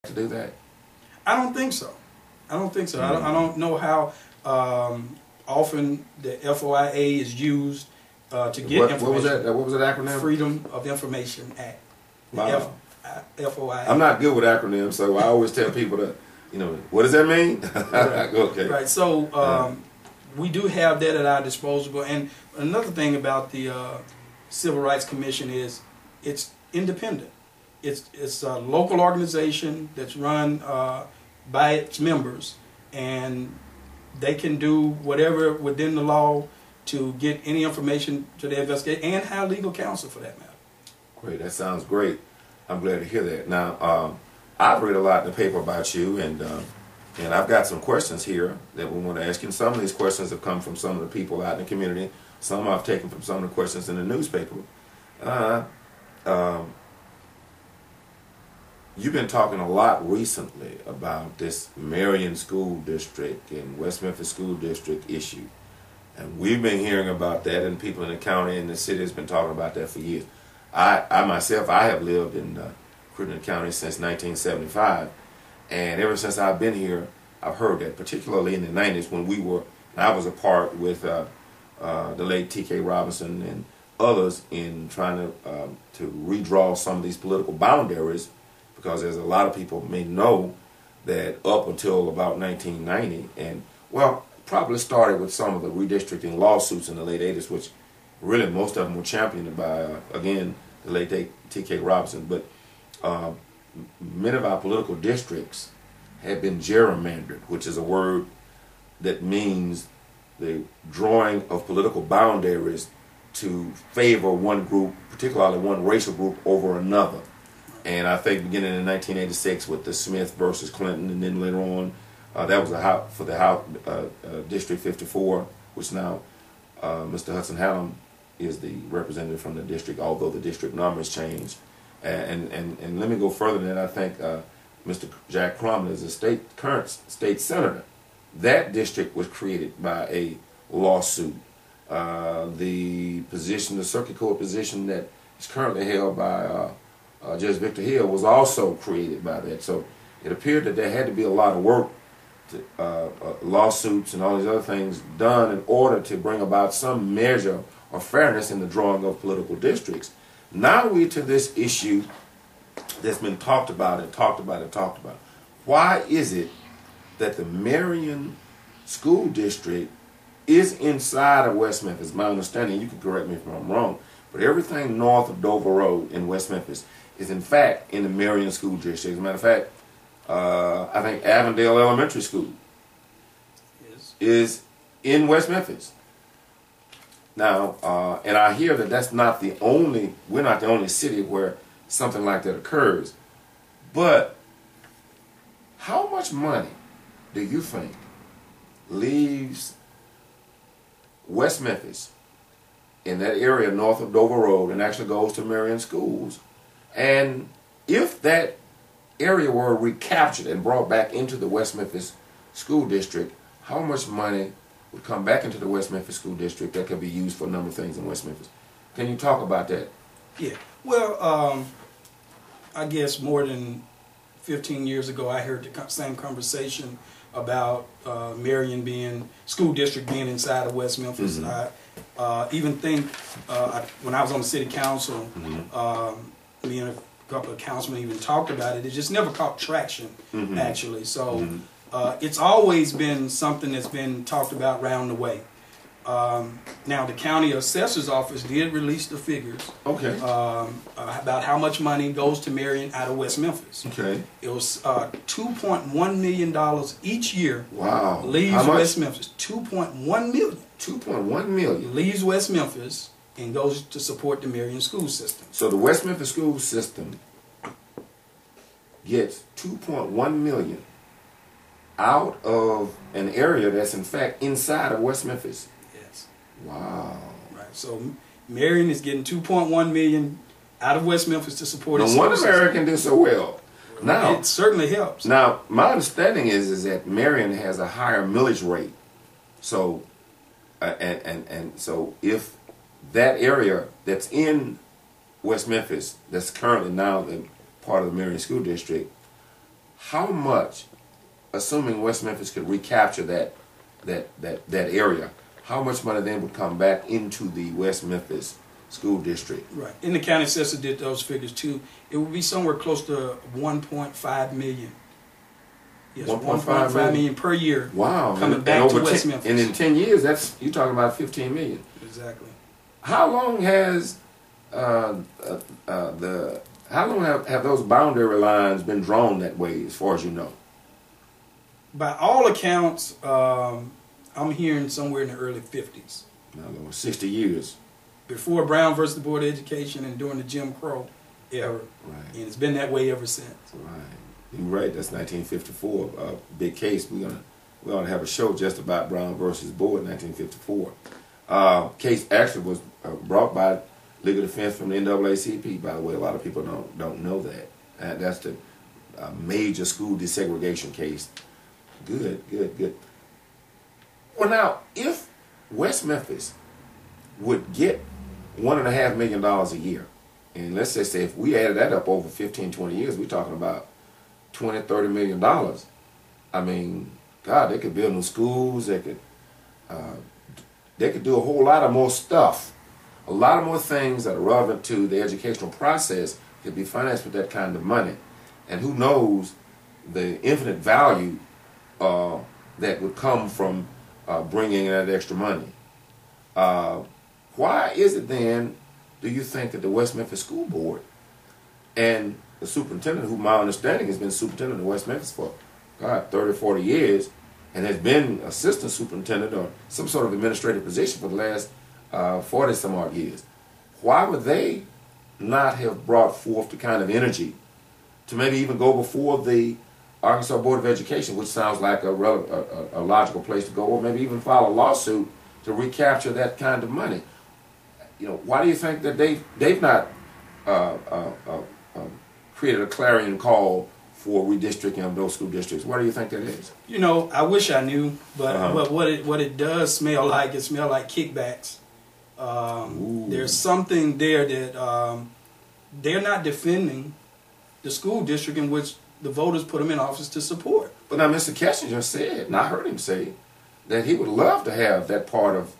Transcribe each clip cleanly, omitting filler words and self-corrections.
to do that? I don't think so. I don't think so. I don't know how often the FOIA is used to get information. What was that? What was that acronym? Freedom of Information Act. Wow. FOIA. I'm not good with acronyms, so I always tell people to, what does that mean? Right. Okay. Right. So we do have that at our disposal. And another thing about the Civil Rights Commission is it's independent. It's a local organization that's run by its members, and they can do whatever within the law to get any information to the investigation and have legal counsel for that matter. Great, that sounds great. I'm glad to hear that. Now, I've read a lot in the paper about you, and I've got some questions here that we want to ask you. And some of these questions have come from some of the people out in the community. Some I've taken from some of the questions in the newspaper. You've been talking a lot recently about this Marion School District and West Memphis School District issue. And we've been hearing about that, and people in the county and the city has been talking about that for years. I myself, I have lived in Crittenden County since 1975. And ever since I've been here, I've heard that, particularly in the 90s when I was a part with the late T.K. Robinson and others in trying to redraw some of these political boundaries, because as a lot of people may know that up until about 1990, and well, probably started with some of the redistricting lawsuits in the late 80s, which really most of them were championed by, again, the late T.K. Robinson. But many of our political districts have been gerrymandered, which is a word that means the drawing of political boundaries to favor one group, particularly one racial group, over another. And I think beginning in 1986 with the Smith versus Clinton, and then later on, that was for the House District 54, which now Mr. Hudson Hallam is the representative from the district, although the district numbers changed. And let me go further than that. I think Mr. Jack Crumlin is a current state senator. That district was created by a lawsuit. The circuit court position that is currently held by Judge Victor Hill was also created by that. So it appeared that there had to be a lot of work, lawsuits and all these other things done in order to bring about some measure of fairness in the drawing of political districts. Now we're to this issue that's been talked about and talked about and talked about. Why is it that the Marion School District is inside of West Memphis? My understanding, you can correct me if I'm wrong, but everything north of Dover Road in West Memphis is in fact in the Marion School District. As a matter of fact, I think Avondale Elementary School is in West Memphis. Now, and I hear that we're not the only city where something like that occurs. But how much money do you think leaves West Memphis in that area north of Dover Road and actually goes to Marion schools? And if that area were recaptured and brought back into the West Memphis School District, how much money would come back into the West Memphis School District that could be used for a number of things in West Memphis? Can you talk about that? Yeah. Well, I guess more than 15 years ago, I heard the same conversation about Marion school district being inside of West Memphis. Mm-hmm. I even think when I was on the city council, mm-hmm. Me and a couple of councilmen even talked about it. It just never caught traction, mm-hmm. actually. So mm-hmm. It's always been something that's been talked about round the way. Now, the county assessor's office did release the figures. Okay. About how much money goes to Marion out of West Memphis. Okay. It was $2.1 million each year. Wow. Leaves West Memphis. $2.1 million. $2.1 million. Leaves West Memphis and goes to support the Marion school system. So the West Memphis school system gets $2.1 million out of an area that's in fact inside of West Memphis. Yes. Wow. Right. So Marion is getting $2.1 million out of West Memphis to support its no wonder Marion did so well. Now it certainly helps. Now my understanding is that Marion has a higher millage rate. So and so if that area that's in West Memphis, that's currently now the part of the Marion School District, how much, assuming West Memphis could recapture that area, how much money then would come back into the West Memphis school district? Right. And the county assessor did those figures too. It would be somewhere close to 1.5 million. Yes, 1.5 million per year. Wow. Coming back to West Memphis. And in 10 years, that's, you're talking about 15 million. Exactly. How long has how long have those boundary lines been drawn that way, as far as you know? By all accounts, I'm hearing somewhere in the early 50s. Now, 60 years. Before Brown versus the Board of Education and during the Jim Crow era. Right. And it's been that way ever since. Right. You're right. That's 1954. Big case. We ought to have a show just about Brown versus Board, 1954. Case actually was brought by legal defense from the NAACP. By the way, a lot of people don't know that. And that's the major school desegregation case. Good. Well, now, if West Memphis would get $1.5 million a year, and let's just say if we added that up over 15, 20 years, we're talking about $20, $30 million. I mean, God, they could build new schools. They could do a whole lot of more stuff. A lot of more things that are relevant to the educational process could be financed with that kind of money. And who knows the infinite value that would come from bringing in that extra money. Why is it then, do you think, that the West Memphis School Board and the superintendent, who my understanding has been superintendent of West Memphis for, God, 30, 40 years, and has been assistant superintendent or some sort of administrative position for the last 40 some odd years, why would they not have brought forth the kind of energy to maybe even go before the Arkansas Board of Education, which sounds like a logical place to go, or maybe even file a lawsuit to recapture that kind of money? You know, why do you think that they've not created a clarion call for redistricting of those school districts? Why do you think that is? You know, I wish I knew, but what it does smell like, it smells like kickbacks. There's something there that they're not defending the school district in which the voters put them in office to support. But now Mr. Kessinger said, and I heard him say, that he would love to have that part of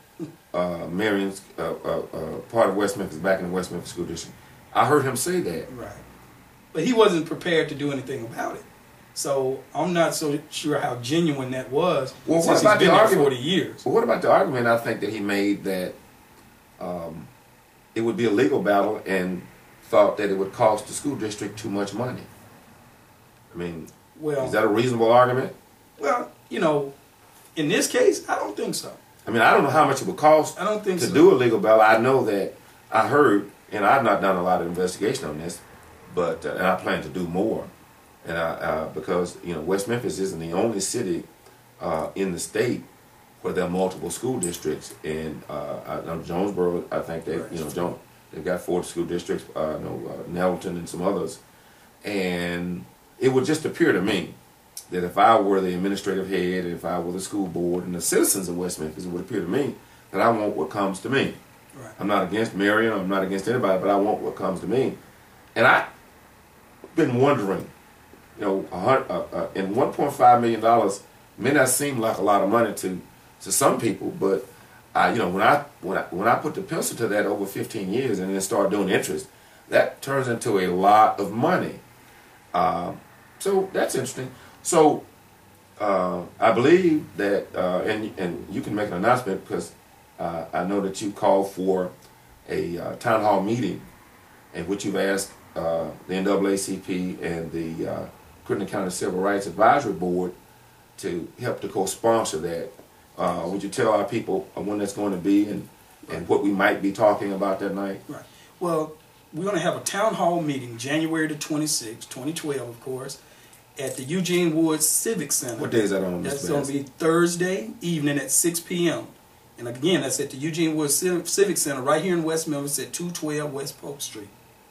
Marion's part of West Memphis back in the West Memphis School District. I heard him say that. Right. But he wasn't prepared to do anything about it. So I'm not so sure how genuine that was, since he's been there 40 years. Well, what about the argument I think that he made that it would be a legal battle and thought that it would cost the school district too much money? I mean, well, is that a reasonable argument? Well, you know, in this case, I don't think so. I mean, I don't know how much it would cost to do a legal battle. I know that I heard, and I've not done a lot of investigation on this, but and I plan to do more. And because, you know, West Memphis isn't the only city in the state where there are multiple school districts. And Jonesboro, I think they, you know, they've got 4 school districts. Nelton and some others. And it would just appear to me that if I were the administrative head, if I were the school board and the citizens of West Memphis, it would appear to me that I want what comes to me. Right. I'm not against Marion, I'm not against anybody, but I want what comes to me. And I've been wondering, you know, and $1.5 million may not seem like a lot of money to some people, but you know, when I put the pencil to that over 15 years and then start doing interest, that turns into a lot of money. So that's interesting. So I believe that, and you can make an announcement, because I know that you called for a town hall meeting in which you've asked the NAACP and the Crittenden County Civil Rights Advisory Board to help to co-sponsor that. Would you tell our people when that's going to be and what we might be talking about that night? Right. Well, we're going to have a town hall meeting January the 26th, 2012, of course, at the Eugene Woods Civic Center. What day is that on? That's going to be Thursday evening at 6 p.m. And again, that's at the Eugene Woods Civic Center right here in West Memphis at 212 West Polk Street.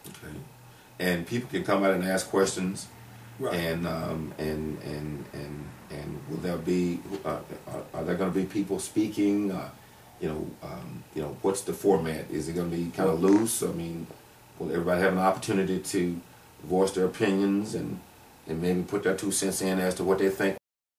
Okay. And people can come out and ask questions. Right. And will there be? Are there going to be people speaking? You know, what's the format? Is it going to be kind of loose? I mean, will everybody have an opportunity to voice their opinions and and maybe put their 2 cents in as to what they think